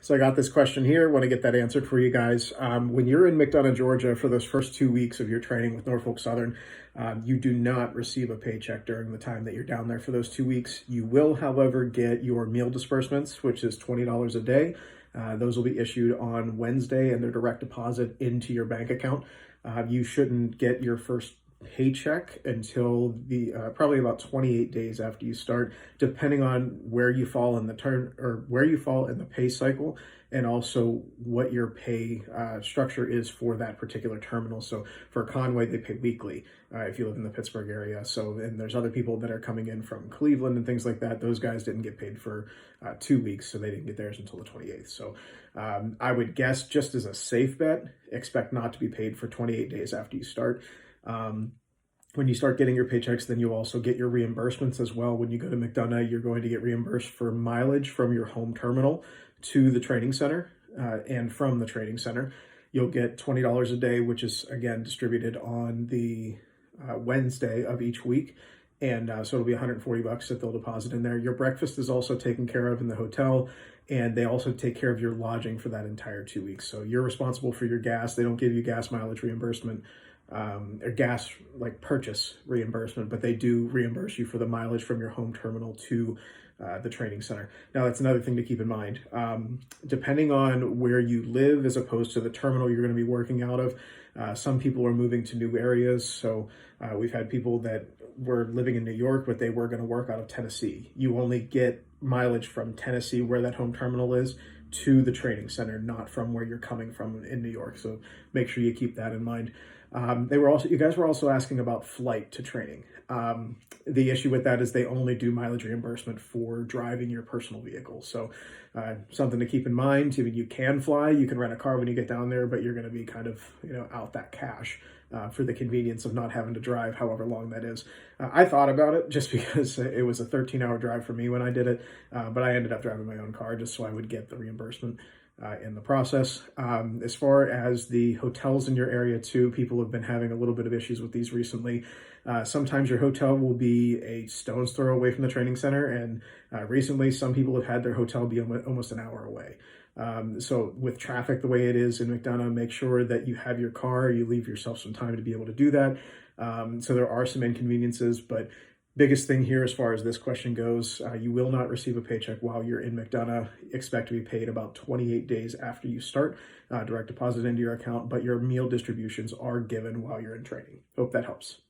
So I got this question here. Want to get that answered for you guys. When you're in McDonough, Georgia, for those first 2 weeks of your training with Norfolk Southern, you do not receive a paycheck during the time that you're down there for those 2 weeks. You will, however, get your meal disbursements, which is $20 a day. Those will be issued on Wednesday, and they're direct deposit into your bank account. You shouldn't get your first paycheck until the probably about 28 days after you start, depending on where you fall in the where you fall in the pay cycle, and also what your pay structure is for that particular terminal. So for Conway, they pay weekly if you live in the Pittsburgh area. So, and there's other people that are coming in from Cleveland and things like that. Those guys didn't get paid for 2 weeks, so they didn't get theirs until the 28th. So I would guess, just as a safe bet, expect not to be paid for 28 days after you start. When you start getting your paychecks, then you'll also get your reimbursements as well. When you go to McDonough, you're going to get reimbursed for mileage from your home terminal to the training center, and from the training center. You'll get $20 a day, which is, again, distributed on the Wednesday of each week. And so it'll be $140 that they'll deposit in there. Your breakfast is also taken care of in the hotel, and they also take care of your lodging for that entire 2 weeks. So you're responsible for your gas. They don't give you gas mileage reimbursement or gas like purchase reimbursement, but they do reimburse you for the mileage from your home terminal to the training center. Now, that's another thing to keep in mind. Depending on where you live as opposed to the terminal you're going to be working out of, some people are moving to new areas. So we've had people that were living in New York, but they were going to work out of Tennessee. You only get mileage from Tennessee, where that home terminal is, to the training center, not from where you're coming from in New York. So make sure you keep that in mind. You guys were also asking about flight to training. The issue with that is they only do mileage reimbursement for driving your personal vehicle. So something to keep in mind. I mean, you can fly, you can rent a car when you get down there, but you're going to be kind of, out that cash for the convenience of not having to drive however long that is. I thought about it just because it was a 13-hour drive for me when I did it, but I ended up driving my own car just so I would get the reimbursement in the process. As far as the hotels in your area too, people have been having a little bit of issues with these recently. Sometimes your hotel will be a stone's throw away from the training center, and recently some people have had their hotel be almost an hour away. So with traffic the way it is in McDonough, make sure that you have your car, you leave yourself some time to be able to do that. So there are some inconveniences, but biggest thing here as far as this question goes, you will not receive a paycheck while you're in McDonough. Expect to be paid about 28 days after you start, direct deposit into your account, but your meal distributions are given while you're in training. Hope that helps.